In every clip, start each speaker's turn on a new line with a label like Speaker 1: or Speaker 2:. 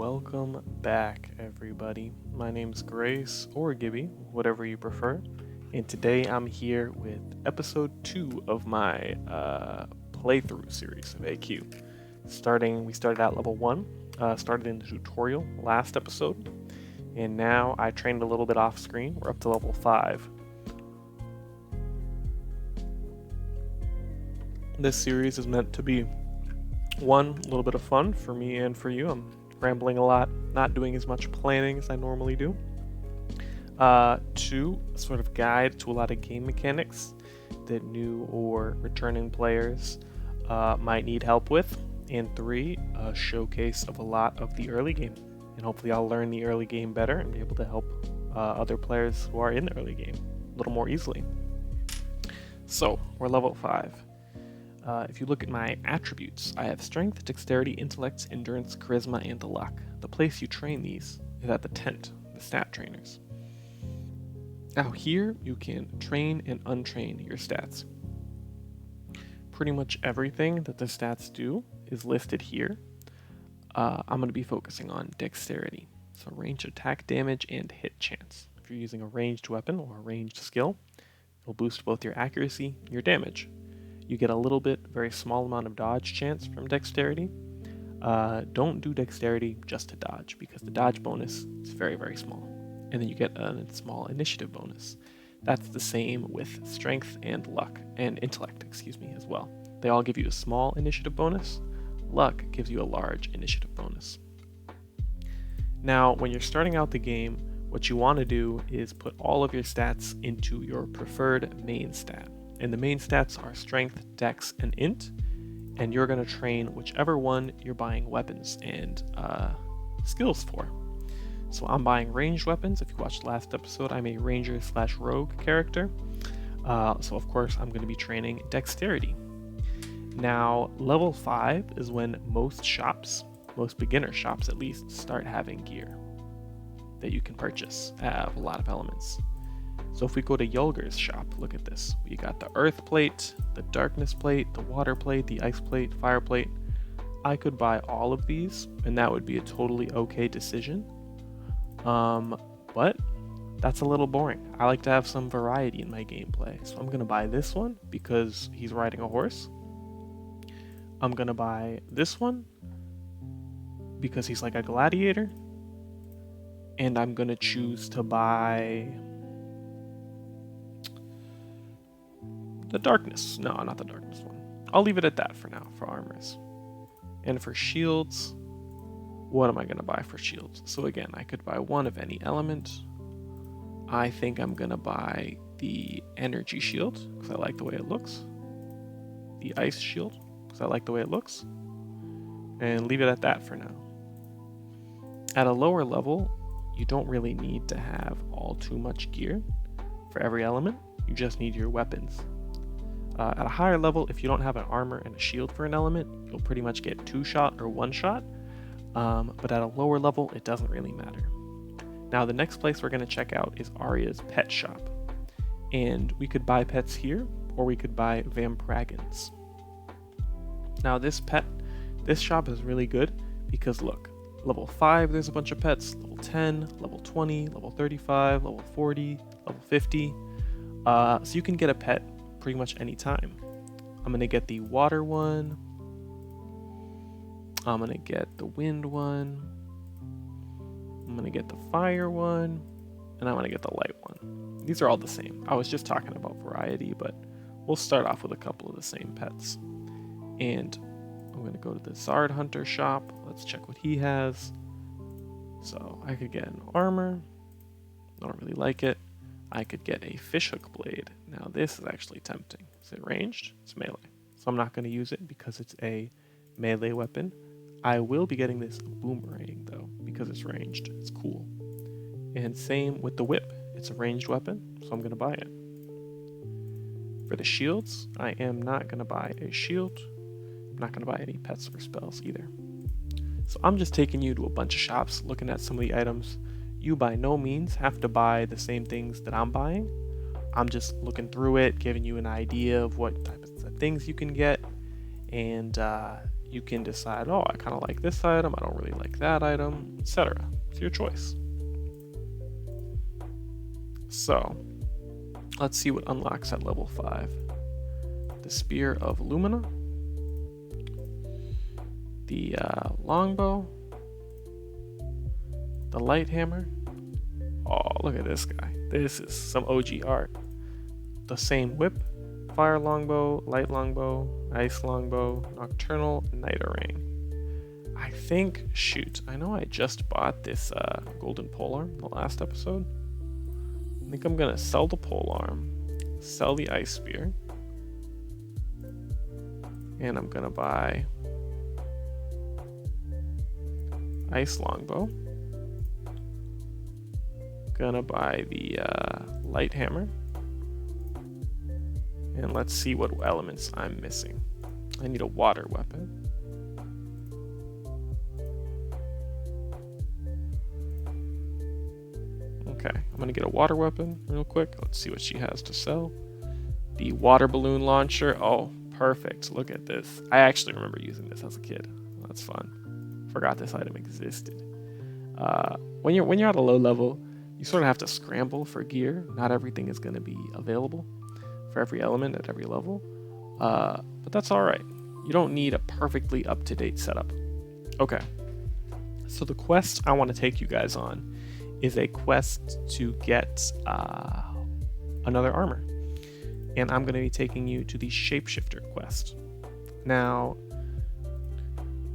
Speaker 1: Welcome back, everybody. My name's Grace, or Gibby, whatever you prefer. And today I'm here with episode 2 of my playthrough series of AQ. We started at level 1, started in the tutorial last episode, and now I trained a little bit off screen. We're up to level 5. This series is meant to be a little bit of fun for me and for you. I'm rambling a lot, not doing as much planning as I normally do. 2, sort of guide to a lot of game mechanics that new or returning players might need help with. And 3, a showcase of a lot of the early game. And hopefully I'll learn the early game better and be able to help other players who are in the early game a little more easily. So, we're level 5. If you look at my attributes, I have strength, dexterity, intellect, endurance, charisma, and luck. The place you train these is at the tent, the stat trainers. Now here, you can train and untrain your stats. Pretty much everything that the stats do is listed here. I'm going to be focusing on dexterity, so range attack damage and hit chance. If you're using a ranged weapon or a ranged skill, it'll boost both your accuracy and your damage. You get a little bit, very small amount of dodge chance from dexterity. Don't do dexterity just to dodge, because the dodge bonus is very, very small. And then you get a small initiative bonus. That's the same with strength and luck, and intellect, as well. They all give you a small initiative bonus. Luck gives you a large initiative bonus. Now, when you're starting out the game, what you want to do is put all of your stats into your preferred main stat. And the main stats are strength, dex, and int, and you're going to train whichever one you're buying weapons and skills for. So I'm buying ranged weapons. If you watched the last episode, I'm a ranger/rogue character. So of course I'm going to be training dexterity. Now level 5 is when most beginner shops at least, start having gear that you can purchase. Have a lot of elements. So if we go to Yulger's shop, look at this. We got the earth plate, the darkness plate, the water plate, the ice plate, fire plate. I could buy all of these, and that would be a totally okay decision. But that's a little boring. I like to have some variety in my gameplay. So I'm going to buy this one because he's riding a horse. I'm going to buy this one because he's like a gladiator. And I'm going to choose to buy the darkness. No, not the darkness one. I'll leave it at that for now, for armors. And for shields, what am I going to buy for shields? So again, I could buy one of any element. I think I'm going to buy the energy shield, because I like the way it looks. The ice shield, because I like the way it looks. And leave it at that for now. At a lower level, you don't really need to have all too much gear for every element. You just need your weapons. At a higher level, if you don't have an armor and a shield for an element, you'll pretty much get 2-shot or 1-shot. But at a lower level, it doesn't really matter. Now, the next place we're going to check out is Arya's pet shop. And we could buy pets here, or we could buy Vampragons. Now, this shop is really good because look, level 5, there's a bunch of pets. Level 10, level 20, level 35, level 40, level 50. So you can get a pet pretty much any time. I'm going to get the water one. I'm going to get the wind one. I'm going to get the fire one. And I'm going to get the light one. These are all the same. I was just talking about variety, but we'll start off with a couple of the same pets. And I'm going to go to the Zard Hunter shop. Let's check what he has. So I could get an armor. I don't really like it. I could get a fishhook blade. Now this is actually tempting. Is it ranged? It's melee. So I'm not going to use it because it's a melee weapon. I will be getting this boomerang though, because it's ranged. It's cool. And same with the whip. It's a ranged weapon, so I'm going to buy it. For the shields, I am not going to buy a shield. I'm not going to buy any pets or spells either. So I'm just taking you to a bunch of shops, looking at some of the items. You by no means have to buy the same things that I'm buying. I'm just looking through it, giving you an idea of what type of things you can get. And you can decide, oh, I kind of like this item, I don't really like that item, etc. It's your choice. So, let's see what unlocks at level 5. The Spear of Lumina, the longbow, the light hammer. Oh, look at this guy. This is some OG art. The same whip, fire longbow, light longbow, ice longbow, nocturnal, nighterrain. I think, shoot, I know I just bought this golden polearm in the last episode. I think I'm gonna sell the polearm, sell the ice spear, and I'm gonna buy ice longbow. Gonna buy the light hammer, and let's see what elements I'm missing. I need a water weapon. Okay, I'm gonna get a water weapon real quick. Let's see what she has to sell. The water balloon launcher. Oh, perfect. Look at this. I actually remember using this as a kid. That's fun. Forgot this item existed. When you're at a low level, you sort of have to scramble for gear. Not everything is going to be available for every element at every level, but that's all right. You don't need a perfectly up-to-date setup. Okay, so the quest I want to take you guys on is a quest to get another armor, and I'm going to be taking you to the Shapeshifter quest. Now,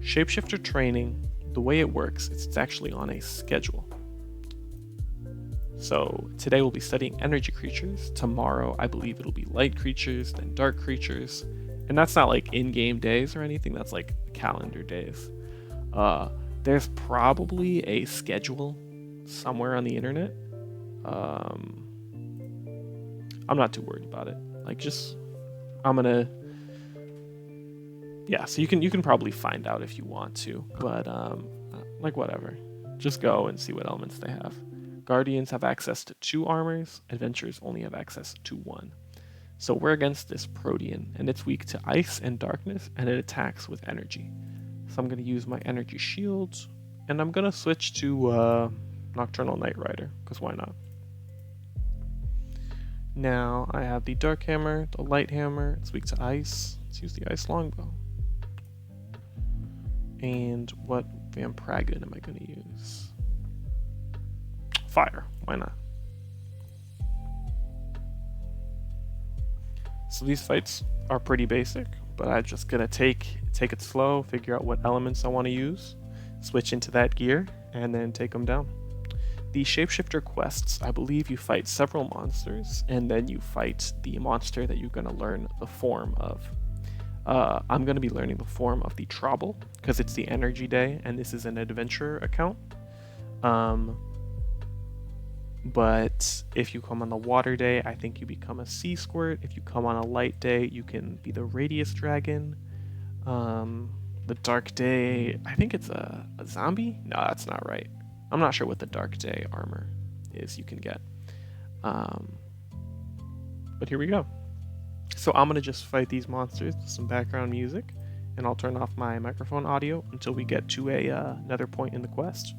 Speaker 1: Shapeshifter training, the way it works is it's actually on a schedule. So today we'll be studying energy creatures. Tomorrow I believe it'll be light creatures, then dark creatures. And that's not like in-game days or anything, that's like calendar days. There's probably a schedule somewhere on the internet. I'm not too worried about it. Like so you can probably find out if you want to, but like whatever. Just go and see what elements they have. Guardians have access to 2 armors, adventurers only have access to 1. So we're against this Protean, and it's weak to ice and darkness, and it attacks with energy. So I'm going to use my energy shields, and I'm going to switch to Nocturnal Night Rider, because why not? Now I have the Dark Hammer, the Light Hammer, it's weak to ice. Let's use the Ice Longbow. And what Vampragon am I going to use? Fire, why not? So these fights are pretty basic, but I'm just gonna take it slow, figure out what elements I want to use, switch into that gear, and then take them down. The Shapeshifter quests, I believe you fight several monsters, and then you fight the monster that you're gonna learn the form of. I'm gonna be learning the form of the Trouble, because it's the energy day, and this is an adventurer account. But if you come on the water day, I think you become a sea squirt. If you come on a light day, you can be the radius dragon. The dark day, I think it's a zombie? No, that's not right. I'm not sure what the dark day armor is you can get. But here we go. So I'm going to just fight these monsters with some background music, and I'll turn off my microphone audio until we get to another point in the quest.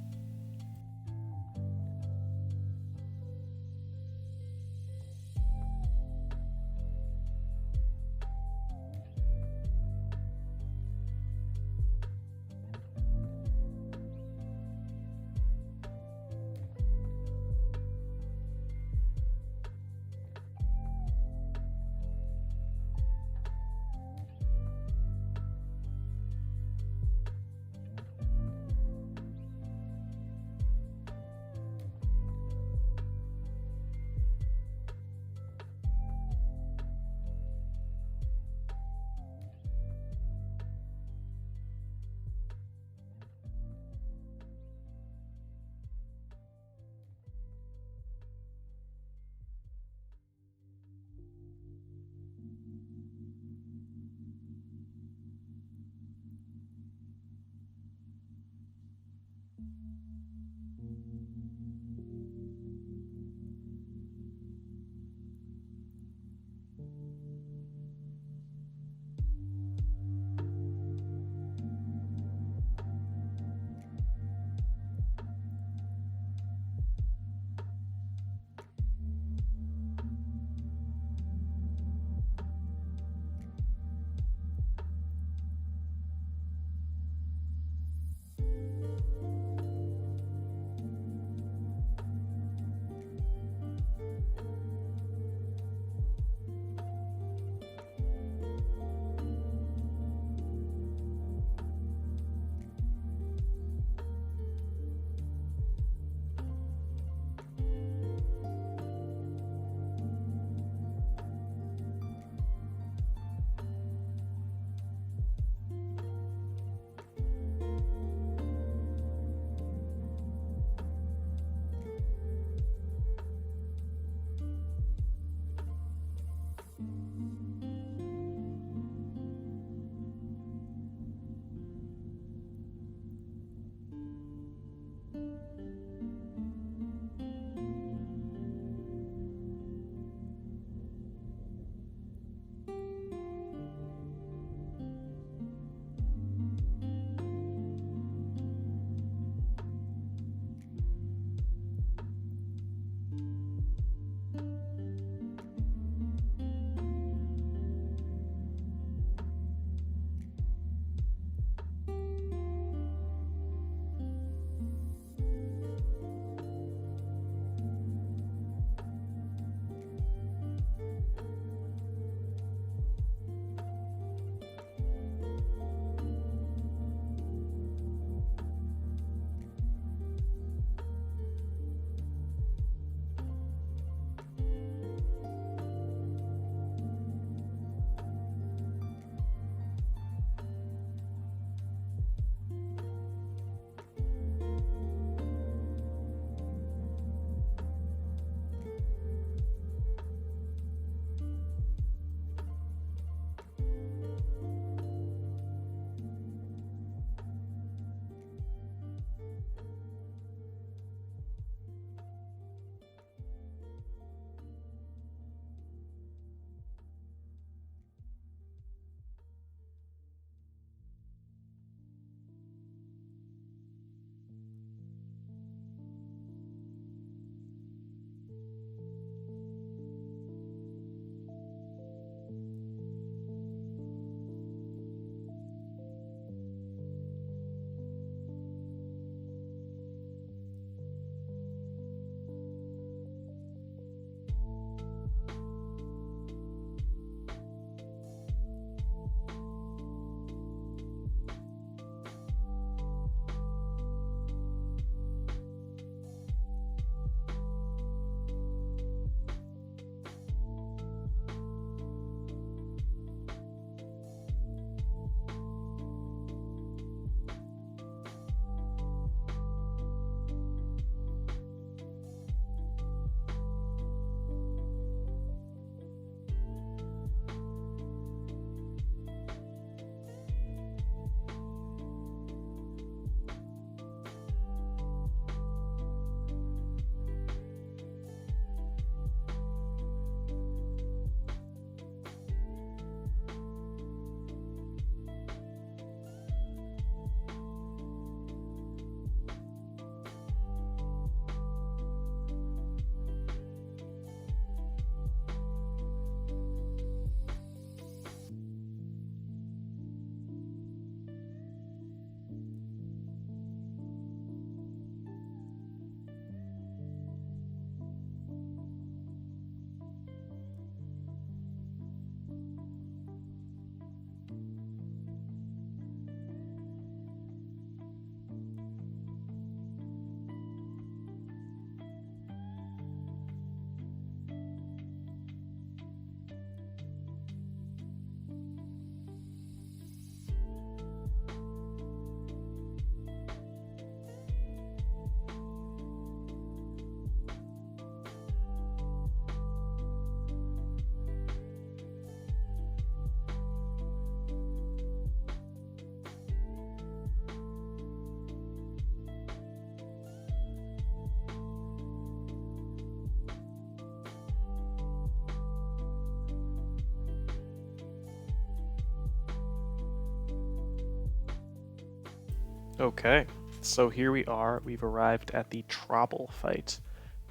Speaker 1: Okay, so here we are. We've arrived at the Trouble fight.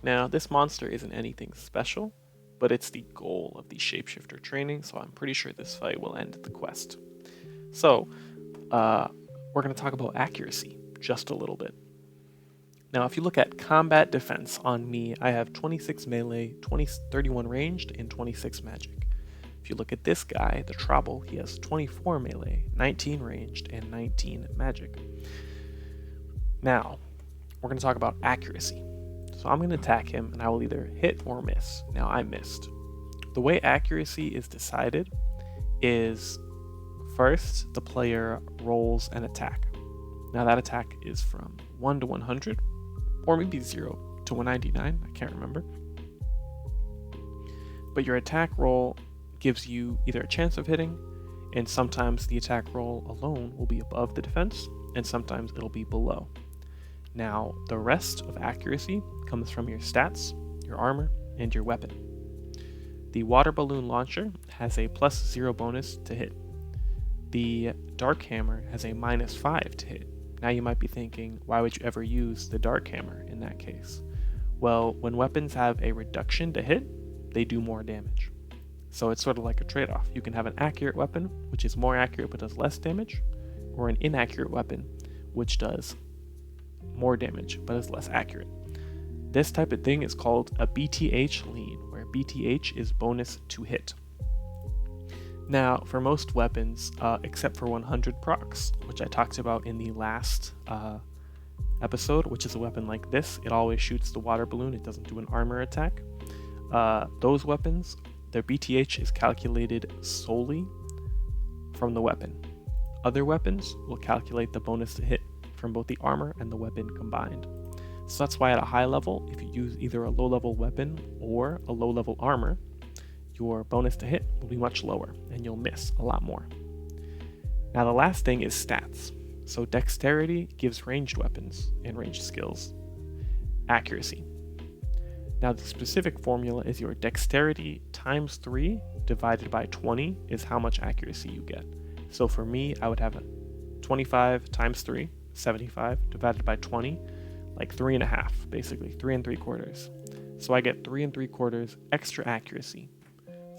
Speaker 1: Now, this monster isn't anything special, but it's the goal of the Shapeshifter training, so I'm pretty sure this fight will end the quest. So, we're going to talk about accuracy just a little bit. Now, if you look at combat defense on me, I have 26 melee, 31 ranged, and 26 magic. If you look at this guy, the Trouble, he has 24 melee, 19 ranged, and 19 magic. Now, we're going to talk about accuracy. So I'm going to attack him, and I will either hit or miss. Now, I missed. The way accuracy is decided is first, the player rolls an attack. Now, that attack is from 1 to 100, or maybe 0 to 199, I can't remember. But your attack roll gives you either a chance of hitting, and sometimes the attack roll alone will be above the defense, and sometimes it'll be below. Now, the rest of accuracy comes from your stats, your armor, and your weapon. The water balloon launcher has a +0 bonus to hit. The dark hammer has a -5 to hit. Now you might be thinking, why would you ever use the dark hammer in that case? Well, when weapons have a reduction to hit, they do more damage. So it's sort of like a trade-off. You can have an accurate weapon, which is more accurate but does less damage, or an inaccurate weapon, which does more damage but is less accurate. This type of thing is called a BTH lean, where BTH is bonus to hit. Now, for most weapons, except for 100 procs, which I talked about in the last episode, which is a weapon like this, it always shoots the water balloon, it doesn't do an armor attack. Those weapons, their BTH is calculated solely from the weapon. Other weapons will calculate the bonus to hit from both the armor and the weapon combined. So that's why at a high level, if you use either a low level weapon or a low level armor, your bonus to hit will be much lower and you'll miss a lot more. Now the last thing is stats. So dexterity gives ranged weapons and ranged skills accuracy. Now the specific formula is your dexterity times 3 divided by 20 is how much accuracy you get. So for me, I would have a 25 times 3, 75 divided by 20, like 3.5, basically 3 3/4. So I get 3 3/4 extra accuracy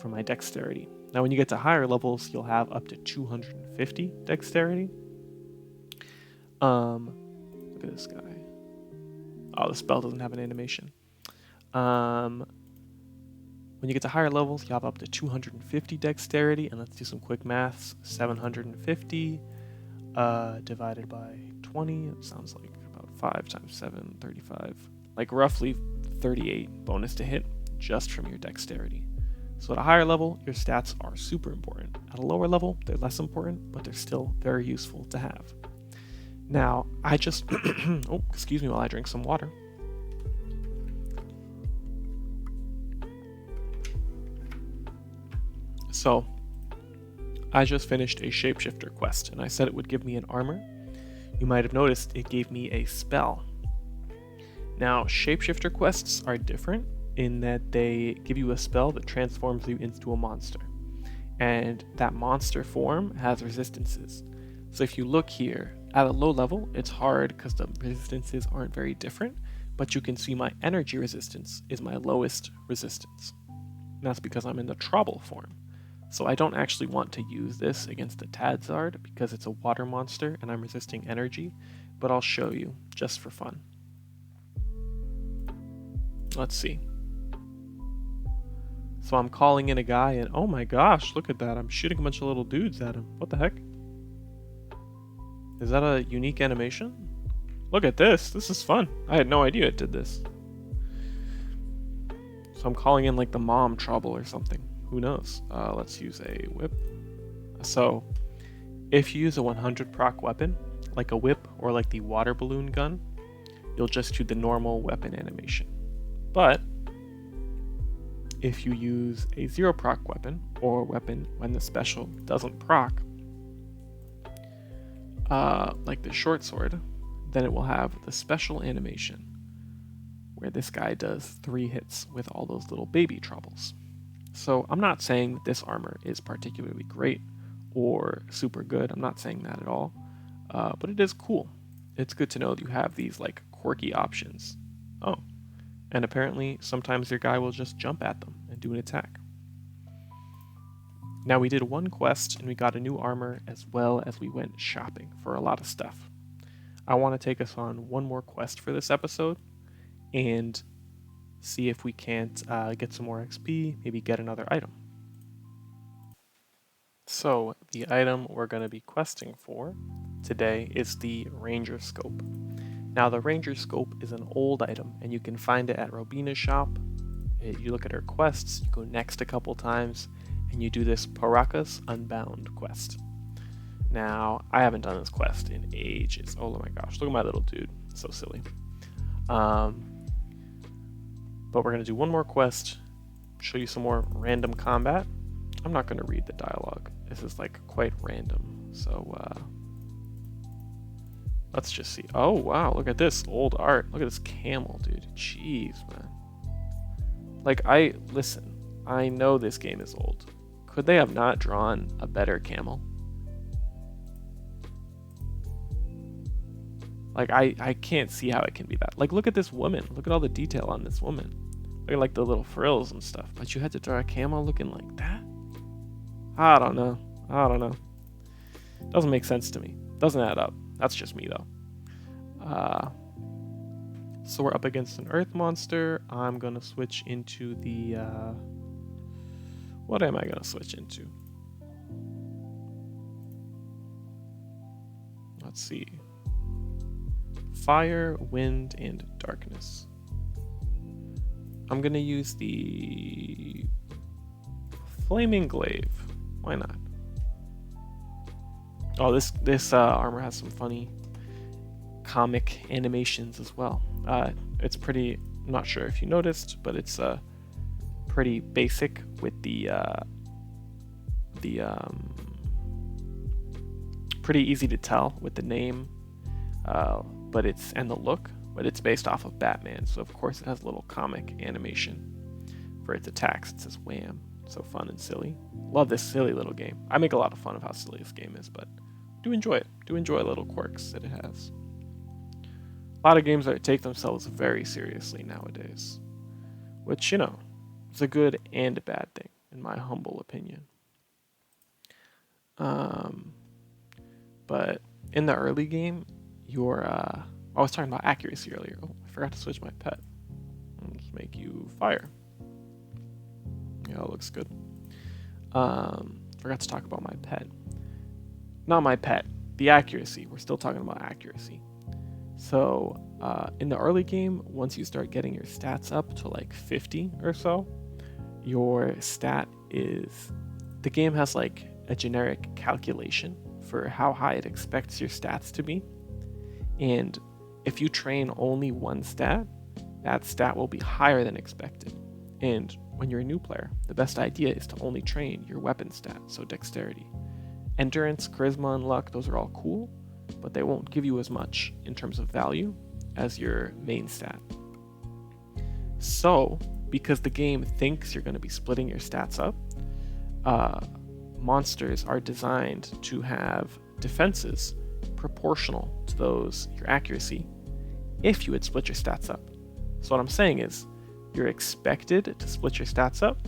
Speaker 1: for my dexterity. Now when you get to higher levels, you'll have up to 250 dexterity. Look at this guy. Oh, the spell doesn't have an animation. When you get to higher levels, you have up to 250 dexterity, and let's do some quick maths. 750 divided by 20, it sounds like about 5 times 7, 35. Like roughly 38 bonus to hit just from your dexterity. So at a higher level, your stats are super important. At a lower level, they're less important, but they're still very useful to have. Now, I just... oh, excuse me while I drink some water. So, I just finished a Shapeshifter quest, and I said it would give me an armor. You might have noticed it gave me a spell. Now, Shapeshifter quests are different in that they give you a spell that transforms you into a monster. And that monster form has resistances. So if you look here, at a low level, it's hard because the resistances aren't very different, but you can see my energy resistance is my lowest resistance. And that's because I'm in the Trouble form. So I don't actually want to use this against the Tadzard because it's a water monster and I'm resisting energy, but I'll show you just for fun. Let's see. So I'm calling in a guy and oh my gosh, look at that. I'm shooting a bunch of little dudes at him. What the heck? Is that a unique animation? Look at this. This is fun. I had no idea it did this. So I'm calling in like the mom Trouble or something. Who knows? Let's use a whip. So if you use a 100 proc weapon, like a whip or like the water balloon gun, you'll just do the normal weapon animation. But if you use a 0 proc weapon, or a weapon when the special doesn't proc, like the short sword, then it will have the special animation, where this guy does 3 hits with all those little baby troubles. So I'm not saying that this armor is particularly great, or super good, I'm not saying that at all, but it is cool. it's good to know that you have these like quirky options. Oh, and apparently sometimes your guy will just jump at them and do an attack. Now we did one quest and we got a new armor as well as we went shopping for a lot of stuff. I want to take us on one more quest for this episode and see if we can't get some more XP, maybe get another item. So the item we're going to be questing for today is the Ranger Scope. Now the Ranger Scope is an old item and you can find it at Robina's shop. You look at her quests, you go next a couple times, and you do this Baraka's Unbound quest. Now, I haven't done this quest in ages. Oh my gosh, look at my little dude. So silly. But we're going to do one more quest, show you some more random combat. I'm not going to read the dialogue. This is like quite random. So, let's just see. Oh wow, look at this old art. Look at this camel, dude. Jeez, man. Like, listen, I know this game is old. Could they have not drawn a better camel? Like, I can't see how it can be that. Like, look at this woman. Look at all the detail on this woman. Look at, like, the little frills and stuff. But you had to draw a camel looking like that? I don't know. Doesn't make sense to me. Doesn't add up. That's just me, though. So we're up against an earth monster. I'm going to switch into the... what am I going to switch into? Let's see. Fire, wind, and darkness. I'm going to use the Flaming Glaive. Why not? Oh, this armor has some funny comic animations as well. It's pretty, I'm not sure if you noticed, but it's pretty basic with the pretty easy to tell with the name, but it's and the look, but it's based off of Batman, so of course it has a little comic animation for its attacks. It says wham. So fun and silly. Love this silly little game. I make a lot of fun of how silly this game is, but do enjoy it. Do enjoy little quirks that it has. A lot of games that take themselves very seriously nowadays, which, you know, is a good and a bad thing, in my humble opinion. But in the early game, I was talking about accuracy earlier. Oh, I forgot to switch my pet. Let's make you fire. Yeah, it looks good. Forgot to talk about my pet. Not my pet, the accuracy. We're still talking about accuracy. So in the early game, once you start getting your stats up to like 50 or so, your stat is, the game has like a generic calculation for how high it expects your stats to be. And if you train only one stat, that stat will be higher than expected. And when you're a new player, the best idea is to only train your weapon stat, so dexterity. Endurance, charisma, and luck, those are all cool, but they won't give you as much in terms of value as your main stat. So, because the game thinks you're going to be splitting your stats up, monsters are designed to have defenses proportional to those, your accuracy, if you would split your stats up. So what I'm saying is, you're expected to split your stats up,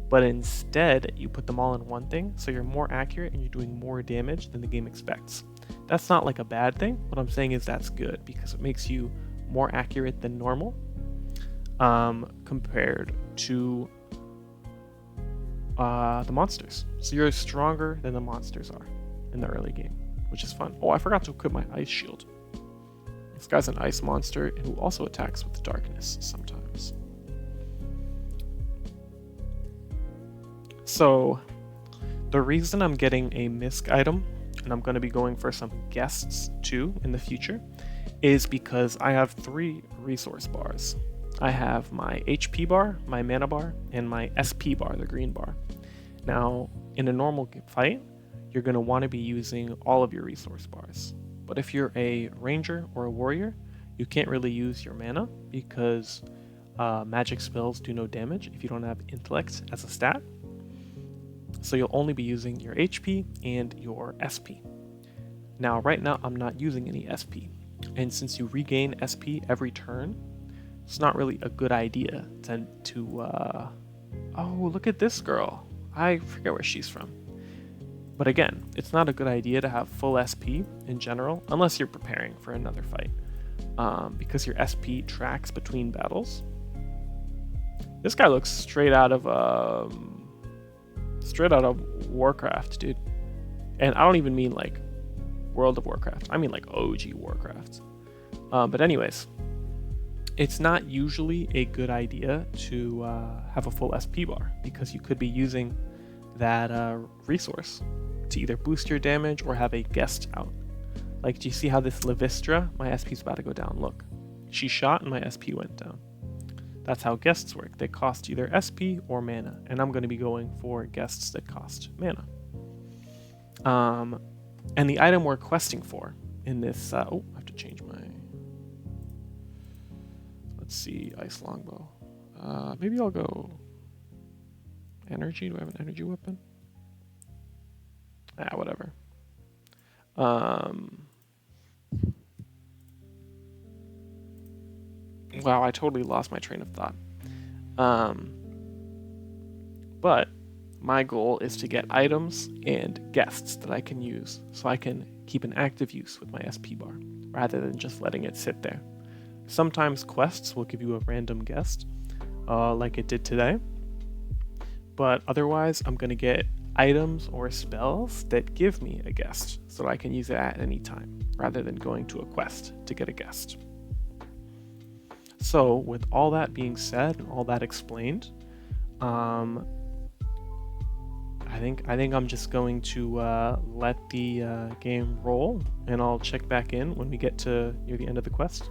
Speaker 1: but instead you put them all in one thing, so you're more accurate and you're doing more damage than the game expects. That's not like a bad thing. What I'm saying is that's good because it makes you more accurate than normal compared to the monsters. So you're stronger than the monsters are in the early game, which is fun. Oh, I forgot to equip my ice shield. This guy's an ice monster who also attacks with darkness sometimes. So the reason I'm getting a misc item, and I'm going to be going for some guests too in the future, is because I have 3 resource bars. I have my HP bar, my mana bar, and my SP bar, the green bar. Now, in a normal fight, you're going to want to be using all of your resource bars. But if you're a ranger or a warrior, you can't really use your mana because magic spells do no damage if you don't have intellect as a stat. So you'll only be using your HP and your SP. Now, right now, I'm not using any SP. And since you regain SP every turn, it's not really a good idea to oh, look at this girl. I forget where she's from. But again, it's not a good idea to have full SP in general, unless you're preparing for another fight, because your SP tracks between battles. This guy looks straight out of Warcraft, dude. And I don't even mean like World of Warcraft. I mean like OG Warcraft. But anyways, it's not usually a good idea to have a full SP bar, because you could be using that resource to either boost your damage or have a guest out. Like, do you see how this Levistra, my SP is about to go down? Look, she shot and my SP went down. That's how guests work. They cost either SP or mana, and I'm going to be going for guests that cost mana. And the item we're questing for in this, oh, I have to change my, let's see, ice longbow. Maybe I'll go energy. Do I have an energy weapon? Whatever. Wow, I totally lost my train of thought. But my goal is to get items and guests that I can use, so I can keep an active use with my SP bar, rather than just letting it sit there. Sometimes quests will give you a random guest, like it did today. But otherwise, I'm going to get items or spells that give me a guest, so I can use it at any time, rather than going to a quest to get a guest. So, with all that being said, and all that explained, I think I'm just going to let the game roll, and I'll check back in when we get to near the end of the quest.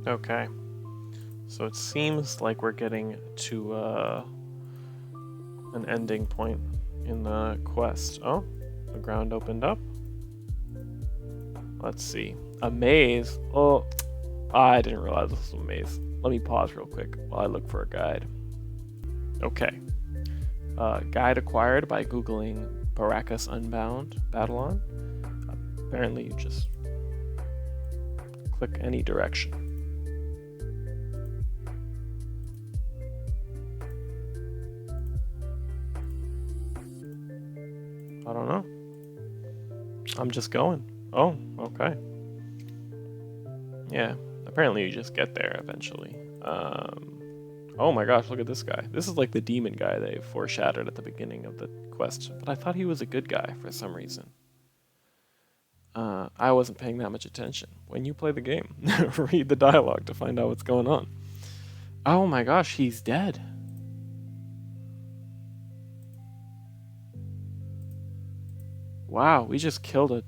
Speaker 1: Okay. So it seems like we're getting to an ending point in the quest. Oh, the ground opened up. Let's see. A maze. Oh, I didn't realize this was a maze. Let me pause real quick while I look for a guide. Okay. Guide acquired by Googling Baraka's Unbound Battle-On. Apparently you just click any direction. I don't know. I'm just going. Oh, okay. Yeah, apparently you just get there eventually. Oh my gosh, look at this guy. This is like the demon guy they foreshadowed at the beginning of the quest, but I thought he was a good guy for some reason. I wasn't paying that much attention. When you play the game, read the dialogue to find out what's going on. Oh my gosh, he's dead. Wow, we just killed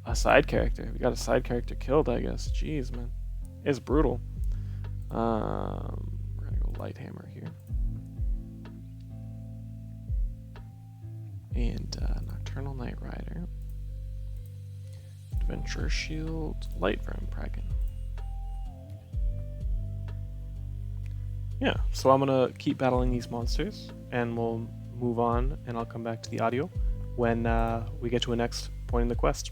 Speaker 1: a side character. We got a side character killed, I guess. Jeez, man. It's brutal. We're gonna go light hammer here. And Nocturnal Night Rider. Adventure Shield, Light Pragen. Yeah, so I'm gonna keep battling these monsters, and we'll move on, and I'll come back to the audio when we get to a next point in the quest.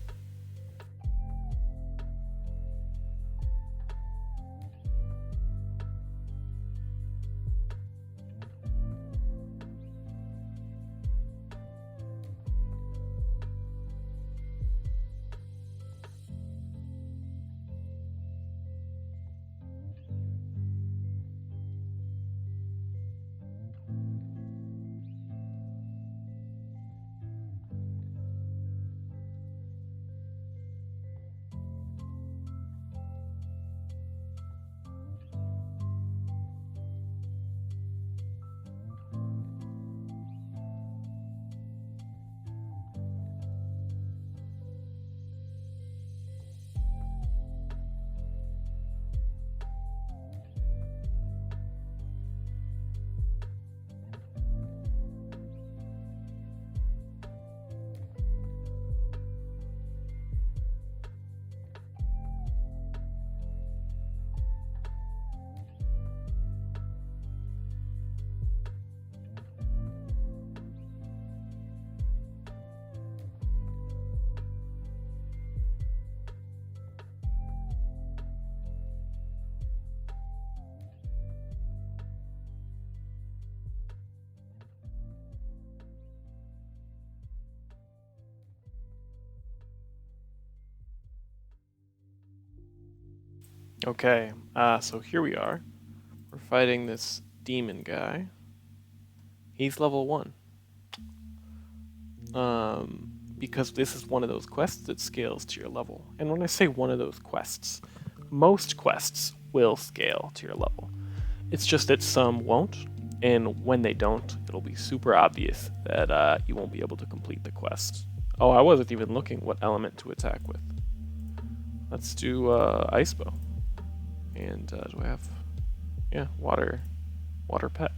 Speaker 1: Okay, so here we are. We're fighting this demon guy. He's level 1. Because this is one of those quests that scales to your level. And when I say one of those quests, most quests will scale to your level. It's just that some won't, and when they don't, it'll be super obvious that you won't be able to complete the quest. Oh, I wasn't even looking what element to attack with. Let's do Ice Bow. And do I have, yeah, water pet.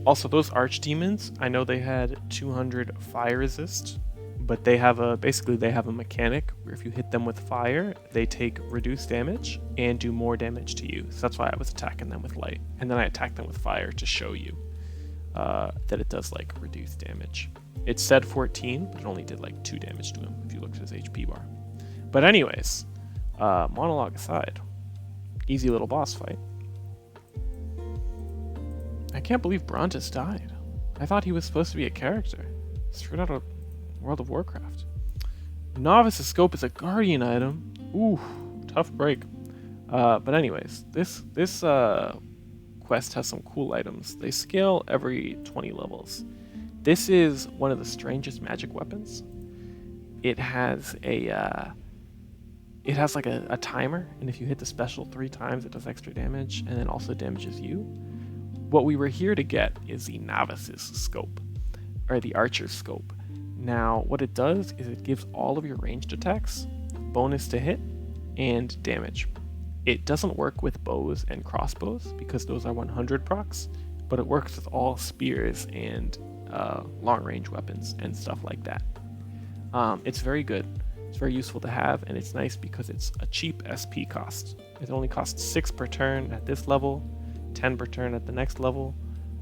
Speaker 1: Also, those archdemons, I know they had 200 fire resist, but they have basically they have a mechanic where if you hit them with fire, they take reduced damage and do more damage to you. So that's why I was attacking them with light, and then I attacked them with fire to show you that it does like reduced damage. It said 14, but it only did like 2 damage to him if you looked at his HP bar. But anyways. Monologue aside, easy little boss fight. I can't believe Brontis died. I thought he was supposed to be a character, straight out of World of Warcraft. Novice's Scope is a guardian item. Ooh, tough break. But anyways, this quest has some cool items. They scale every 20 levels. This is one of the strangest magic weapons. It has like a timer, and if you hit the special 3 times, it does extra damage, and then also damages you. What we were here to get is the Novice's Scope, or the Archer's Scope. Now, what it does is it gives all of your ranged attacks bonus to hit, and damage. It doesn't work with bows and crossbows because those are 100 procs, but it works with all spears and long-range weapons and stuff like that. It's very good. It's very useful to have, and it's nice because it's a cheap SP cost. It only costs 6 per turn at this level, 10 per turn at the next level,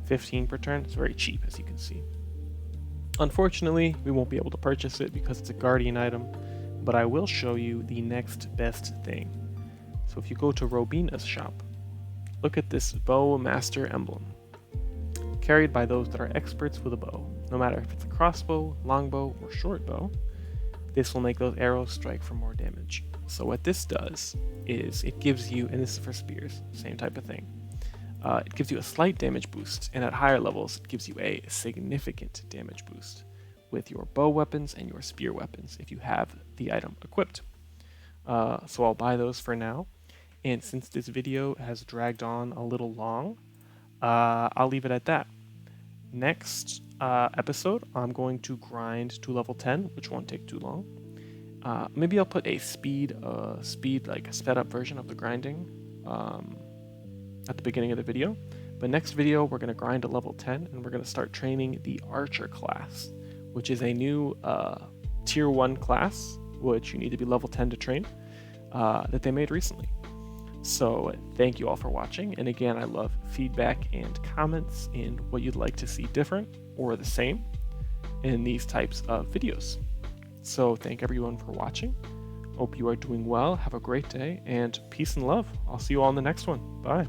Speaker 1: 15 per turn. It's very cheap, as you can see. Unfortunately, we won't be able to purchase it because it's a Guardian item, but I will show you the next best thing. So if you go to Robina's shop, look at this Bow Master emblem, carried by those that are experts with a bow. No matter if it's a crossbow, longbow, or short bow, this will make those arrows strike for more damage. So what this does is it gives you, and this is for spears, same type of thing, it gives you a slight damage boost, and at higher levels it gives you a significant damage boost with your bow weapons and your spear weapons if you have the item equipped. So I'll buy those for now, and since this video has dragged on a little long, I'll leave it at that. Next episode, I'm going to grind to level 10, which won't take too long. Maybe I'll put a speed, like a sped up version of the grinding at the beginning of the video. But next video, we're going to grind to level 10, and we're going to start training the Archer class, which is a new tier 1 class, which you need to be level 10 to train, that they made recently. So thank you all for watching, and again, I love feedback and comments and what you'd like to see different or the same in these types of videos. So thank everyone for watching. Hope you are doing well, have a great day, and peace and love. I'll see you all in the next one. Bye.